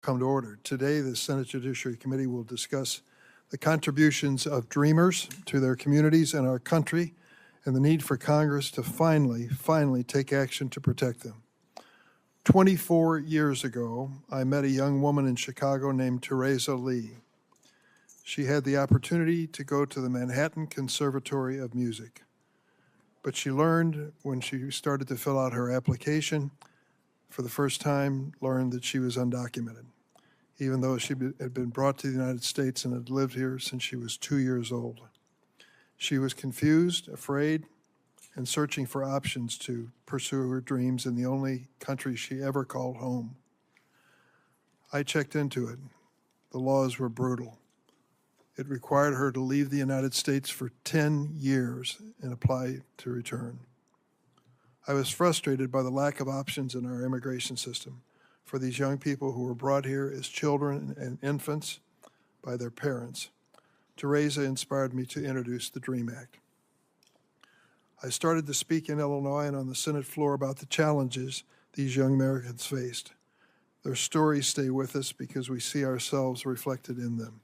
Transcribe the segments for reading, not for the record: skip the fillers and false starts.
come to order. Today, the Senate Judiciary Committee will discuss the contributions of dreamers to their communities and our country and the need for Congress to finally take action to protect them. 24 years ago, I met a young woman in Chicago named Teresa Lee. She had the opportunity to go to the Manhattan Conservatory of Music, but she learned when she started to fill out her application, for the first time, learned that she was undocumented, even though she had been brought to the United States and had lived here since she was 2 years old. She was confused, afraid, and searching for options to pursue her dreams in the only country she ever called home. I checked into it. The laws were brutal. It required her to leave the United States for 10 years and apply to return. I was frustrated by the lack of options in our immigration system for these young people who were brought here as children and infants by their parents. Teresa inspired me to introduce the DREAM Act. I started to speak in Illinois and on the Senate floor about the challenges these young Americans faced. Their stories stay with us because we see ourselves reflected in them.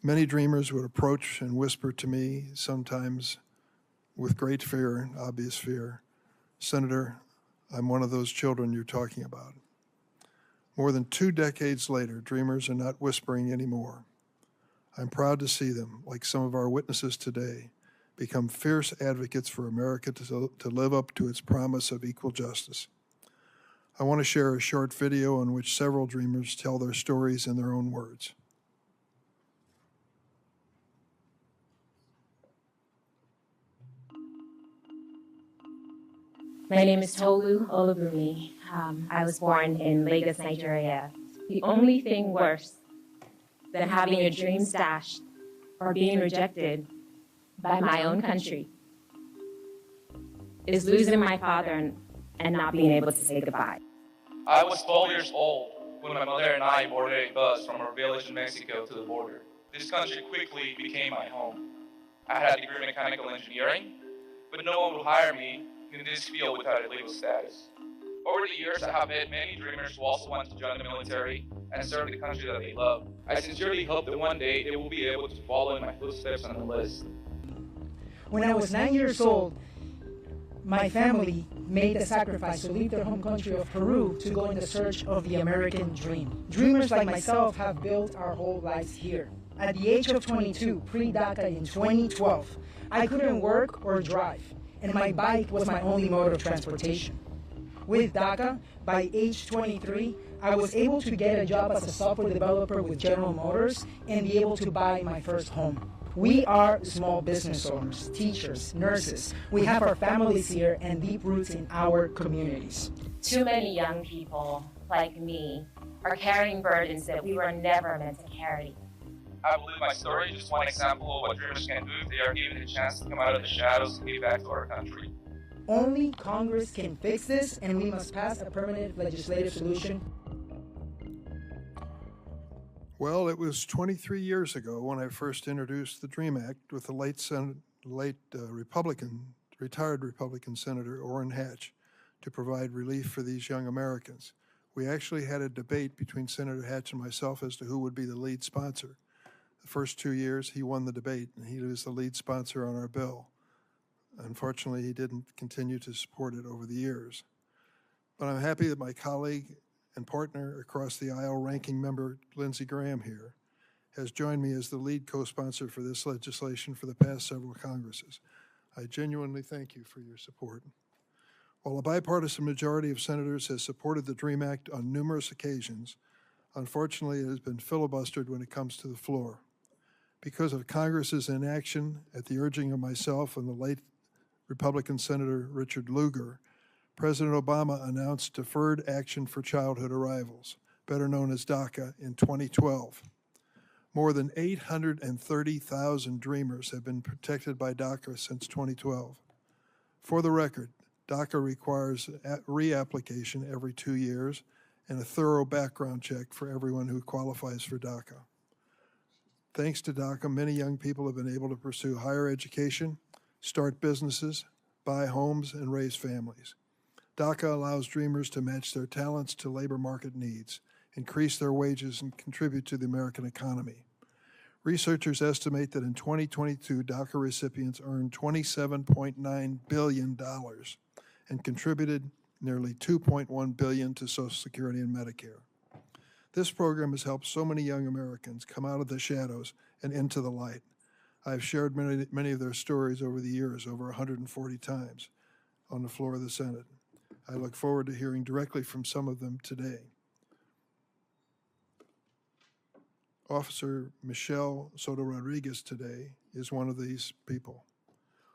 Many dreamers would approach and whisper to me, sometimes with great fear, obvious fear, "Senator, I'm one of those children you're talking about." More than 2 decades later, dreamers are not whispering anymore. I'm proud to see them, like some of our witnesses today, become fierce advocates for America to live up to its promise of equal justice. I want to share a short video in which several dreamers tell their stories in their own words. My name is Tolu Olubumi. I was born in Lagos, Nigeria. The only thing worse than having your dreams dashed or being rejected by my own country is losing my father and not being able to say goodbye. I was 12 years old when my mother and I boarded a bus from our village in Mexico to the border. This country quickly became my home. I had a degree in mechanical engineering, but no one would hire me in this field without a legal status. Over the years, I have met many dreamers who also want to join the military and serve the country that they love. I sincerely hope that one day they will be able to follow in my footsteps on the list. When I was 9 years old, my family made the sacrifice to leave their home country of Peru to go in the search of the American dream. Dreamers like myself have built our whole lives here. At the age of 22, pre-DACA in 2012, I couldn't work or drive, and my bike was my only mode of transportation. With DACA, by age 23, I was able to get a job as a software developer with General Motors and be able to buy my first home. We are small business owners, teachers, nurses. We have our families here and deep roots in our communities. Too many young people like me are carrying burdens that we were never meant to carry. I believe my story is just one example of what dreamers can do if they are given a chance to come out of the shadows and give back to our country. Only Congress can fix this, and we must pass a permanent legislative solution. Well, it was 23 years ago when I first introduced the DREAM Act with the retired Republican Senator Orrin Hatch to provide relief for these young Americans. We actually had a debate between Senator Hatch and myself as to who would be the lead sponsor. The first 2 years, he won the debate, and he was the lead sponsor on our bill. Unfortunately, he didn't continue to support it over the years. But I'm happy that my colleague and partner across the aisle, ranking member Lindsey Graham here, has joined me as the lead co-sponsor for this legislation for the past several Congresses. I genuinely thank you for your support. While a bipartisan majority of senators has supported the DREAM Act on numerous occasions, unfortunately it has been filibustered when it comes to the floor. Because of Congress's inaction at the urging of myself and the late Republican Senator Richard Lugar, President Obama announced Deferred Action for Childhood Arrivals, better known as DACA, in 2012. More than 830,000 dreamers have been protected by DACA since 2012. For the record, DACA requires reapplication every 2 years and a thorough background check for everyone who qualifies for DACA. Thanks to DACA, many young people have been able to pursue higher education, start businesses, buy homes, and raise families. DACA allows dreamers to match their talents to labor market needs. increase their wages, and contribute to the American economy. Researchers estimate that in 2022, DACA recipients earned $27.9 billion and contributed nearly $2.1 billion to Social Security and Medicare. This program has helped so many young Americans come out of the shadows and into the light. I've shared many of their stories over the years, over 140 times on the floor of the Senate. I look forward to hearing directly from some of them today. Officer Michelle Soto Rodriguez today is one of these people.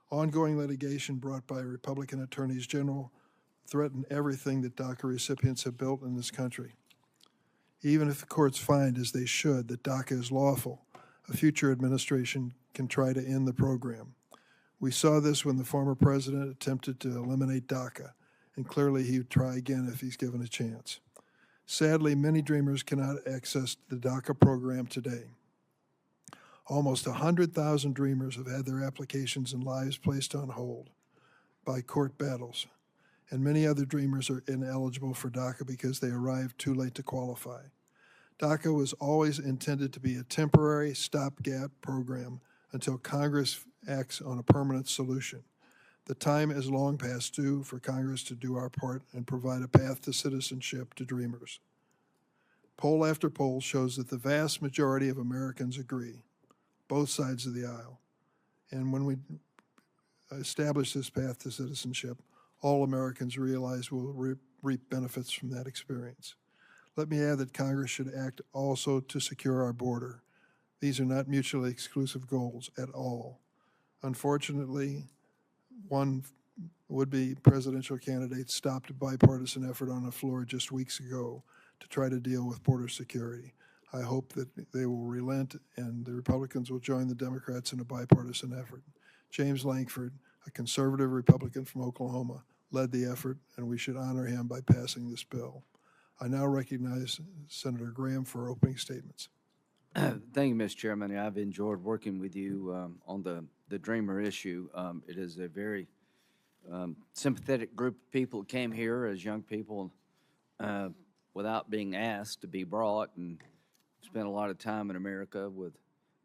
Ongoing litigation brought by Republican attorneys general threaten everything that DACA recipients have built in this country. Even if the courts find, as they should, that DACA is lawful, a future administration can try to end the program. We saw this when the former president attempted to eliminate DACA, and clearly he would try again if he's given a chance. Sadly, many Dreamers cannot access the DACA program today. Almost 100,000 Dreamers have had their applications and lives placed on hold by court battles, and many other Dreamers are ineligible for DACA because they arrived too late to qualify. DACA was always intended to be a temporary stopgap program until Congress acts on a permanent solution. The time is long past due for Congress to do our part and provide a path to citizenship to Dreamers. Poll after poll shows that the vast majority of Americans agree, both sides of the aisle. And when we establish this path to citizenship, all Americans realize will reap benefits from that experience. Let me add that Congress should act also to secure our border. These are not mutually exclusive goals at all. Unfortunately, one would-be presidential candidate stopped a bipartisan effort on the floor just weeks ago to try to deal with border security. I hope that they will relent and the Republicans will join the Democrats in a bipartisan effort. James Lankford, a conservative Republican from Oklahoma, led the effort, and we should honor him by passing this bill. I now recognize Senator Graham for opening statements. Thank you, Mr. Chairman. I've enjoyed working with you on the Dreamer issue. It is a very sympathetic group of people who came here as young people without being asked to be brought and spent a lot of time in America with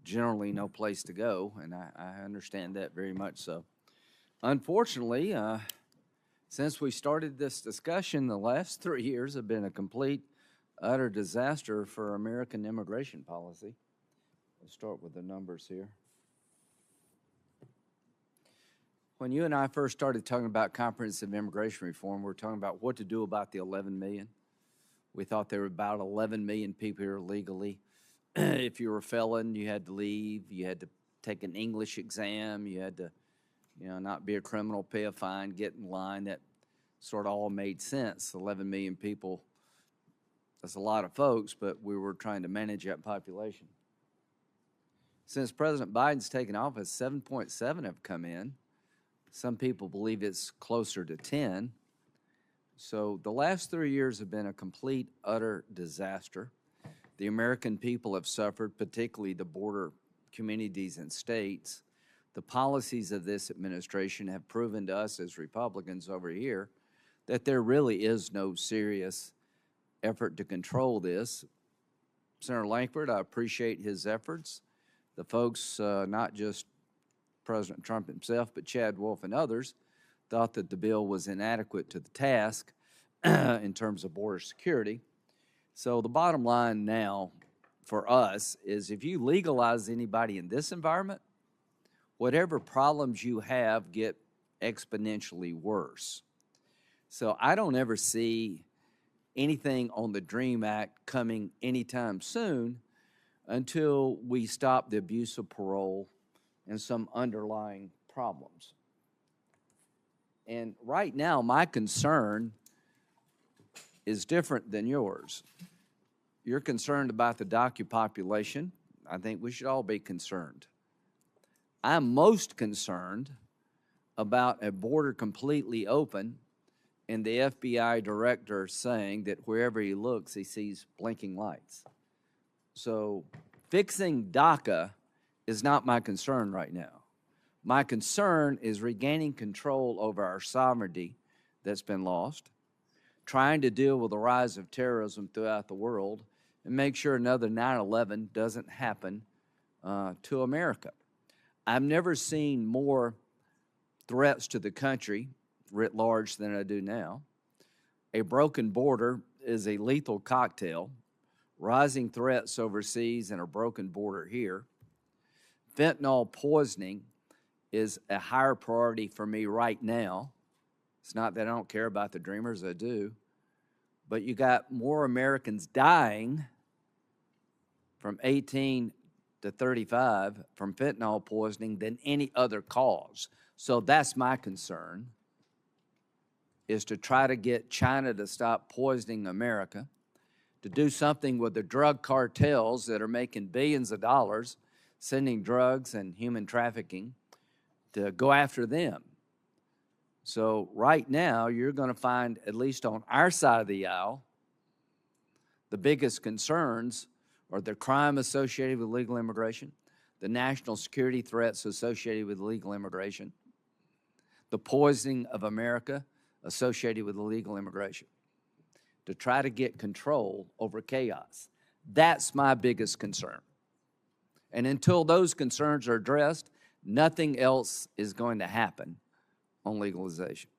generally no place to go, and I understand that very much so. Unfortunately, since we started this discussion, the last 3 years have been a complete, utter disaster for American immigration policy. Let's start with the numbers here. When you and I first started talking about comprehensive immigration reform, we were talking about what to do about the 11 million. We thought there were about 11 million people here legally. If you were a felon, you had to leave. You had to take an English exam. You had to, not be a criminal, pay a fine, get in line. That sort of all made sense. 11 million people, that's a lot of folks, but we were trying to manage that population. Since President Biden's taken office, 7.7 have come in. Some people believe it's closer to 10. So the last 3 years have been a complete, utter disaster. The American people have suffered, particularly the border communities and states. The policies of this administration have proven to us as Republicans over here that there really is no serious effort to control this. Senator Lankford, I appreciate his efforts. The folks, not just President Trump himself, but Chad Wolf and others, thought that the bill was inadequate to the task in terms of border security. So the bottom line now for us is if you legalize anybody in this environment, whatever problems you have get exponentially worse. So I don't ever see anything on the DREAM Act coming anytime soon until we stop the abuse of parole and some underlying problems. And right now, my concern is different than yours. You're concerned about the DACA population. I think we should all be concerned. I'm most concerned about a border completely open and the FBI director saying that wherever he looks, he sees blinking lights. So fixing DACA is not my concern right now. My concern is regaining control over our sovereignty that's been lost, trying to deal with the rise of terrorism throughout the world and make sure another 9/11 doesn't happen to America. I've never seen more threats to the country writ large than I do now. A broken border is a lethal cocktail, rising threats overseas and a broken border here. Fentanyl poisoning is a higher priority for me right now. It's not that I don't care about the dreamers, I do. But you got more Americans dying from 18 to 35 from fentanyl poisoning than any other cause. So that's my concern, is to try to get China to stop poisoning America, to do something with the drug cartels that are making billions of dollars, sending drugs and human trafficking, to go after them. So right now, you're going to find, at least on our side of the aisle, the biggest concerns are the crime associated with illegal immigration, the national security threats associated with illegal immigration, the poisoning of America associated with illegal immigration, to try to get control over chaos. That's my biggest concern. And until those concerns are addressed, nothing else is going to happen on legalization.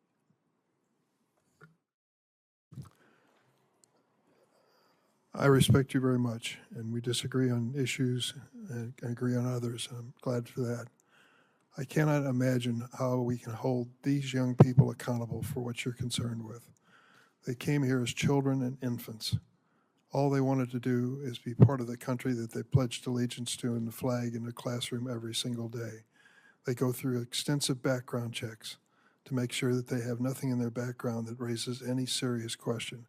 I respect you very much, and we disagree on issues and agree on others. I'm glad for that. I cannot imagine how we can hold these young people accountable for what you're concerned with. They came here as children and infants. All they wanted to do is be part of the country that they pledged allegiance to in the flag in the classroom every single day. They go through extensive background checks to make sure that they have nothing in their background that raises any serious question.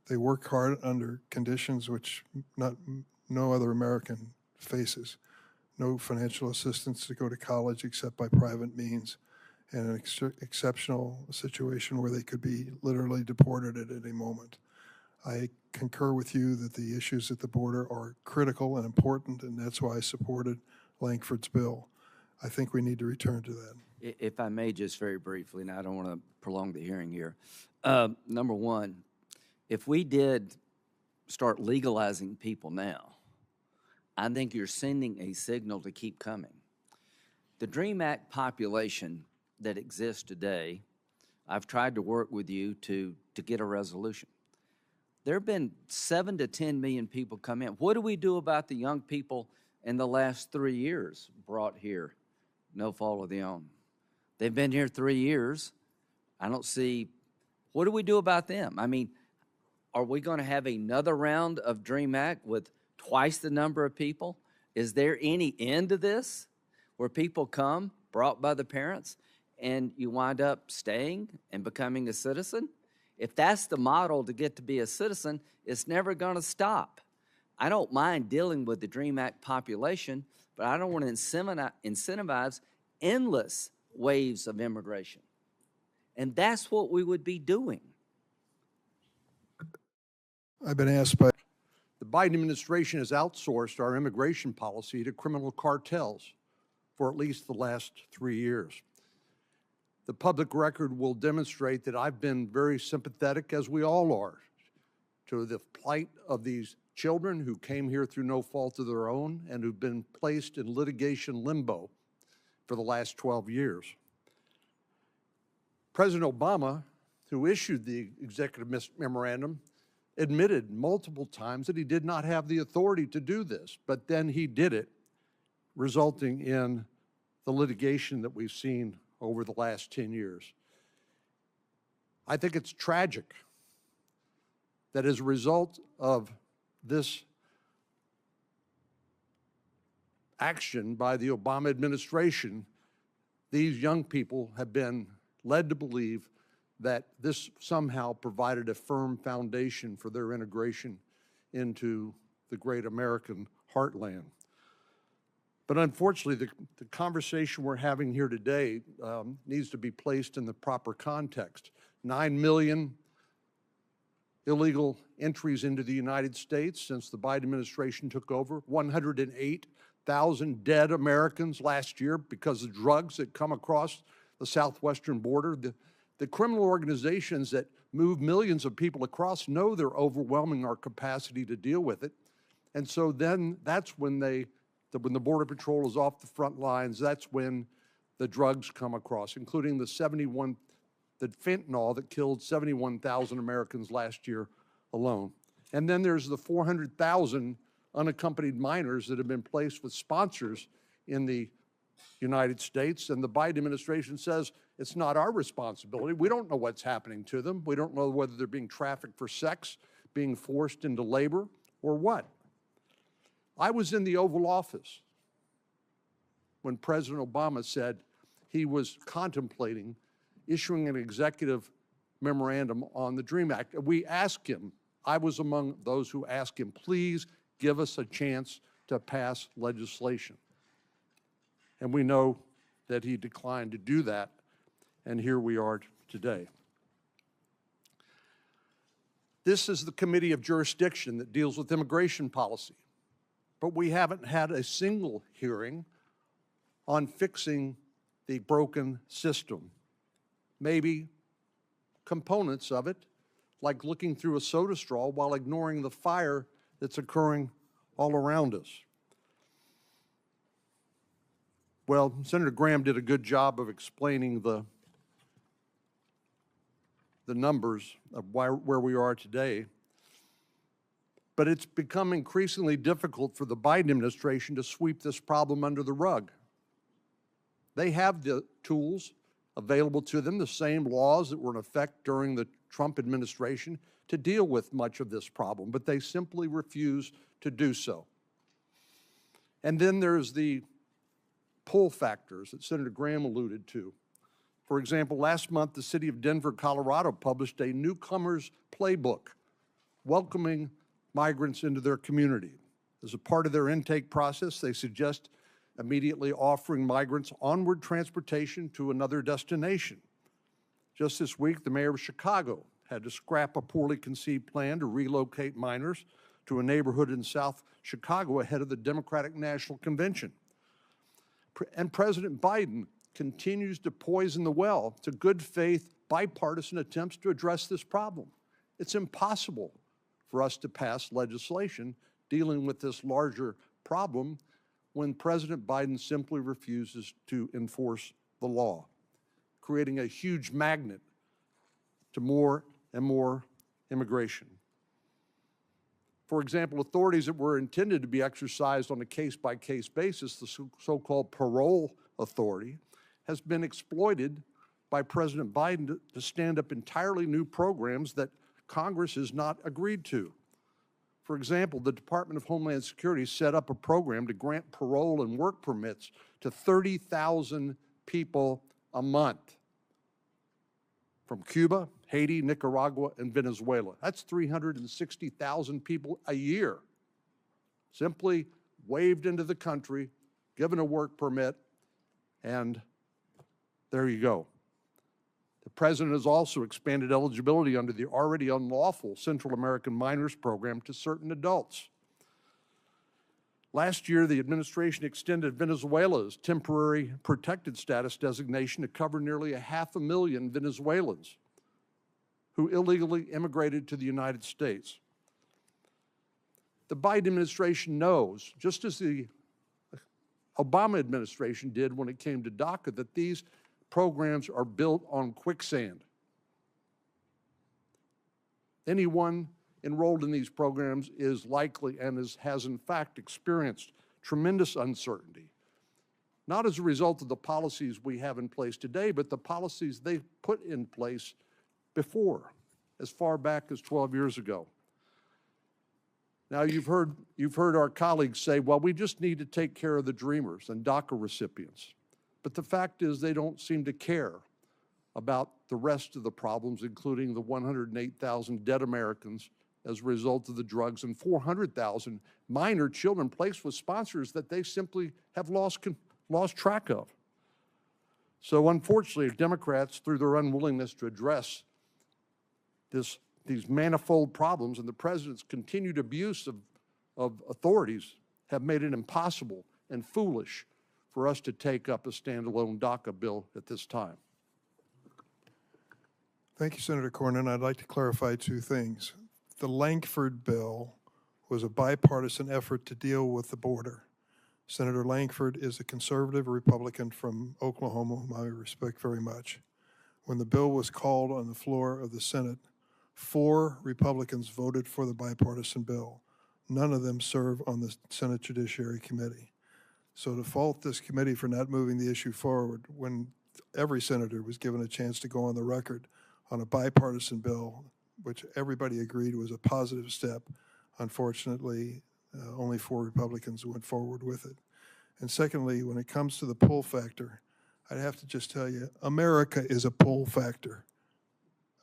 They work hard under conditions which no other American faces. No financial assistance to go to college except by private means, and an exceptional situation where they could be literally deported at any moment. I concur with you that the issues at the border are critical and important, and that's why I supported Lankford's bill. I think we need to return to that. If I may, just very briefly, and I don't want to prolong the hearing here. Number one, if we did start legalizing people now, I think you're sending a signal to keep coming. The DREAM Act population that exists today, I've tried to work with you to get a resolution. There have been 7 to 10 million people come in. What do we do about the young people in the last 3 years brought here? No fault of their own. They've been here 3 years. I don't see, what do we do about them? I mean, are we going to have another round of DREAM Act with twice the number of people? Is there any end to this where people come, brought by the parents, and you wind up staying and becoming a citizen? If that's the model to get to be a citizen, it's never going to stop. I don't mind dealing with the DREAM Act population, but I don't want to incentivize endless waves of immigration. And that's what we would be doing. I've been asked by The Biden administration has outsourced our immigration policy to criminal cartels for at least the last 3 years. The public record will demonstrate that I've been very sympathetic, as we all are, to the plight of these children who came here through no fault of their own and who've been placed in litigation limbo for the last 12 years. President Obama, who issued the executive memorandum, admitted multiple times that he did not have the authority to do this, but then he did it, resulting in the litigation that we've seen over the last 10 years. I think it's tragic that as a result of this action by the Obama administration, these young people have been led to believe that this somehow provided a firm foundation for their integration into the great American heartland. But unfortunately, the conversation we're having here today needs to be placed in the proper context. 9 million illegal entries into the United States since the Biden administration took over, 108,000 dead Americans last year because of drugs that come across the southwestern border. The criminal organizations that move millions of people across know they're overwhelming our capacity to deal with it. And so then that's when when the Border Patrol is off the front lines, that's when the drugs come across, including the fentanyl that killed 71,000 Americans last year alone. And then there's the 400,000 unaccompanied minors that have been placed with sponsors in the United States, and the Biden administration says it's not our responsibility. We don't know what's happening to them. We don't know whether they're being trafficked for sex, being forced into labor, or what. I was in the Oval Office when President Obama said he was contemplating issuing an executive memorandum on the DREAM Act. We asked him, I was among those who asked him, please give us a chance to pass legislation. And we know that he declined to do that, and here we are today. This is the Committee of Jurisdiction that deals with immigration policy, but we haven't had a single hearing on fixing the broken system. Maybe components of it, like looking through a soda straw while ignoring the fire that's occurring all around us. Well, Senator Graham did a good job of explaining the numbers of where we are today, but it's become increasingly difficult for the Biden administration to sweep this problem under the rug. They have the tools available to them, the same laws that were in effect during the Trump administration, to deal with much of this problem, but they simply refuse to do so. And then there's the pull factors that Senator Graham alluded to. For example, last month, the city of Denver, Colorado published a newcomer's playbook welcoming migrants into their community. As a part of their intake process, they suggest immediately offering migrants onward transportation to another destination. Just this week, the mayor of Chicago had to scrap a poorly conceived plan to relocate minors to a neighborhood in South Chicago ahead of the Democratic National Convention. And President Biden continues to poison the well to good faith bipartisan attempts to address this problem. It's impossible for us to pass legislation dealing with this larger problem when President Biden simply refuses to enforce the law, creating a huge magnet to more and more immigration. For example, authorities that were intended to be exercised on a case-by-case basis, the so-called parole authority, has been exploited by President Biden to stand up entirely new programs that Congress has not agreed to. For example, the Department of Homeland Security set up a program to grant parole and work permits to 30,000 people a month from Cuba, Haiti, Nicaragua, and Venezuela. That's 360,000 people a year, simply waved into the country, given a work permit, and there you go. The president has also expanded eligibility under the already unlawful Central American Minors Program to certain adults. Last year, the administration extended Venezuela's temporary protected status designation to cover nearly 500,000 Venezuelans who illegally immigrated to the United States. The Biden administration knows, just as the Obama administration did when it came to DACA, that these programs are built on quicksand. Anyone enrolled in these programs is likely and has in fact experienced tremendous uncertainty, not as a result of the policies we have in place today, but the policies they put in place before, as far back as 12 years ago. Now, you've heard our colleagues say, well, we just need to take care of the dreamers and DACA recipients. But the fact is they don't seem to care about the rest of the problems, including the 108,000 dead Americans as a result of the drugs and 400,000 minor children placed with sponsors that they simply have lost track of. So unfortunately, Democrats, through their unwillingness to address these manifold problems and the president's continued abuse of authorities, have made it impossible and foolish for us to take up a standalone DACA bill at this time. Thank you, Senator Cornyn. I'd like to clarify two things. The Langford bill was a bipartisan effort to deal with the border. Senator Langford is a conservative Republican from Oklahoma, whom I respect very much. When the bill was called on the floor of the Senate, 4 Republicans voted for the bipartisan bill. None of them serve on the Senate Judiciary Committee. So to fault this committee for not moving the issue forward when every senator was given a chance to go on the record on a bipartisan bill, which everybody agreed was a positive step, unfortunately, only 4 Republicans went forward with it. And secondly, when it comes to the pull factor, I'd have to just tell you, America is a pull factor.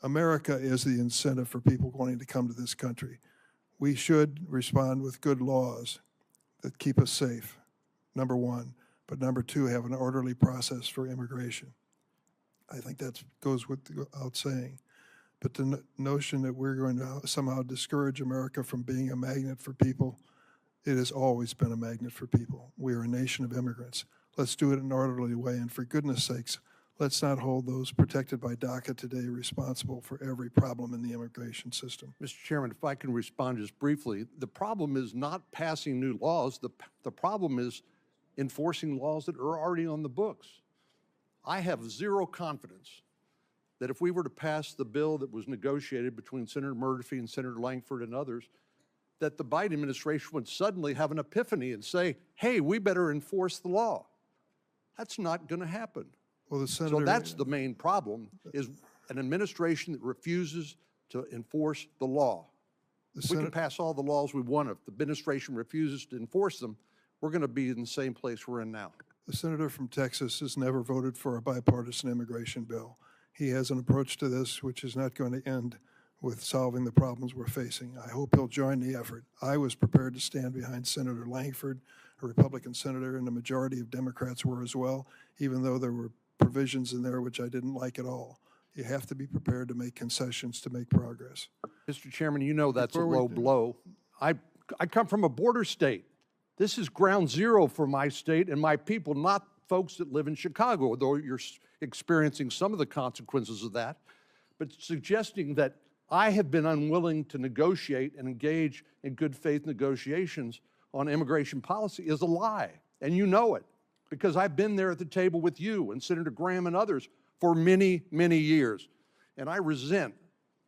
America is the incentive for people wanting to come to this country. We should respond with good laws that keep us safe, number one, but number two, have an orderly process for immigration. I think that goes without saying. But the notion that we're going to somehow discourage America from being a magnet for people, it has always been a magnet for people. We are a nation of immigrants. Let's do it in an orderly way, and for goodness sakes, let's not hold those protected by DACA today responsible for every problem in the immigration system. Mr. Chairman, if I can respond just briefly, the problem is not passing new laws. The problem is enforcing laws that are already on the books. I have zero confidence that if we were to pass the bill that was negotiated between Senator Murphy and Senator Langford and others, that the Biden administration would suddenly have an epiphany and say, hey, we better enforce the law. That's not going to happen. Well, the senator, So that's the main problem, is an administration that refuses to enforce the law. We can pass all the laws we want. If the administration refuses to enforce them, we're going to be in the same place we're in now. The senator from Texas has never voted for a bipartisan immigration bill. He has an approach to this which is not going to end with solving the problems we're facing. I hope he'll join the effort. I was prepared to stand behind Senator Langford, a Republican senator, and the majority of Democrats were as well, even though there were provisions in there which I didn't like at all. You have to be prepared to make concessions to make progress. Mr. Chairman, you know that's a Before we low blow. I come from a border state. This is ground zero for my state and my people, not folks that live in Chicago, though you're experiencing some of the consequences of that. But suggesting that I have been unwilling to negotiate and engage in good faith negotiations on immigration policy is a lie, and you know it, because I've been there at the table with you and Senator Graham and others for many, many years. And I resent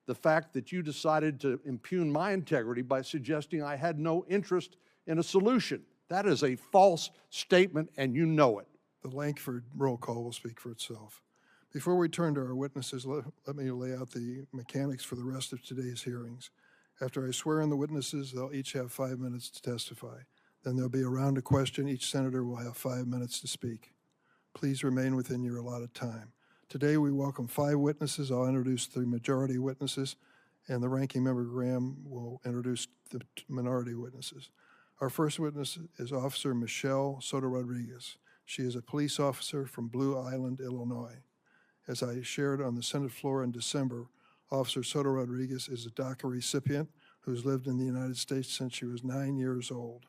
the fact that you decided to impugn my integrity by suggesting I had no interest in a solution. That is a false statement, and you know it. The Langford roll call will speak for itself. Before we turn to our witnesses, let me lay out the mechanics for the rest of today's hearings. After I swear in the witnesses, they'll each have 5 minutes to testify. Then there'll be a round of question. Each senator will have 5 minutes to speak. Please remain within your allotted time. Today we welcome 5 witnesses. I'll introduce the majority witnesses, and the ranking member Graham will introduce the minority witnesses. Our first witness is Officer Michelle Soto Rodriguez. She is a police officer from Blue Island, Illinois. As I shared on the Senate floor in December, Officer Soto Rodriguez is a DACA recipient who's lived in the United States since she was 9 years old.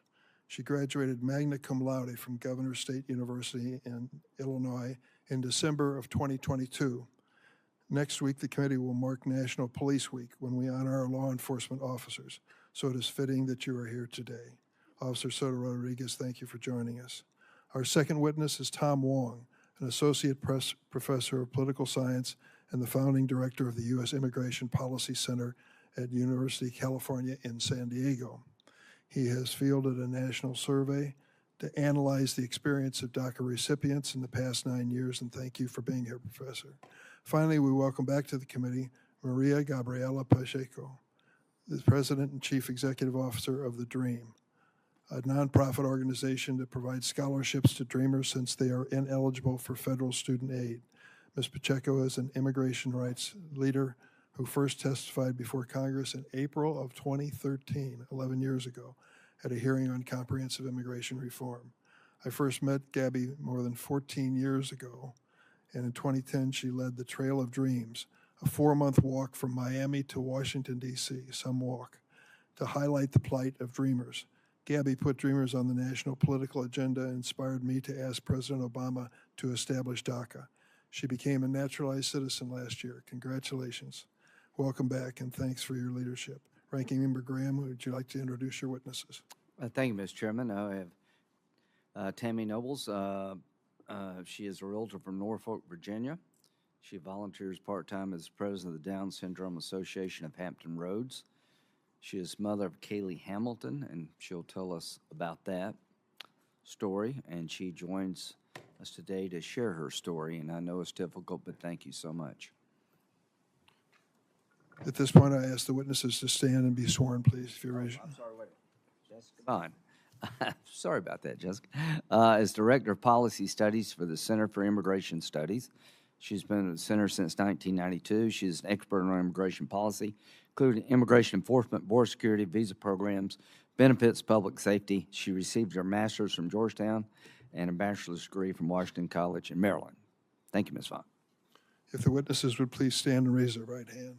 She graduated magna cum laude from Governor State University in Illinois in December of 2022. Next week, the committee will mark National Police Week when we honor our law enforcement officers, so it is fitting that you are here today. Officer Soto Rodriguez, thank you for joining us. Our second witness is Tom Wong, an associate professor of political science and the founding director of the U.S. Immigration Policy Center at University of California in San Diego. He has fielded a national survey to analyze the experience of DACA recipients in the past 9 years, and thank you for being here, Professor. Finally, we welcome back to the committee Maria Gabriela Pacheco, the President and Chief Executive Officer of the DREAM, a nonprofit organization that provides scholarships to Dreamers since they are ineligible for federal student aid. Ms. Pacheco is an immigration rights leader who first testified before Congress in April of 2013, 11 years ago, at a hearing on comprehensive immigration reform. I first met Gabby more than 14 years ago, and in 2010 she led the Trail of Dreams, a 4-month walk from Miami to Washington, D.C., some walk, to highlight the plight of Dreamers. Gabby put Dreamers on the national political agenda and inspired me to ask President Obama to establish DACA. She became a naturalized citizen last year. Congratulations. Welcome back, and thanks for your leadership. Ranking Member Graham, would you like to introduce your witnesses? Thank you, Mr. Chairman. I have Tammy Nobles. She is a realtor from Norfolk, Virginia. She volunteers part-time as president of the Down Syndrome Association of Hampton Roads. She is mother of Kaylee Hamilton, and she'll tell us about that story. And she joins us today to share her story. And I know it's difficult, but thank you so much. At this point, I ask the witnesses to stand and be sworn, please, if you raise. I'm sorry, wait. Jessica Bond. Sorry about that, Jessica. As Director of Policy Studies for the Center for Immigration Studies. She's been at the center since 1992. She's an expert on immigration policy, including immigration enforcement, border security, visa programs, benefits, public safety. She received her master's from Georgetown and a bachelor's degree from Washington College in Maryland. Thank you, Ms. Vaughn. If the witnesses would please stand and raise their right hand.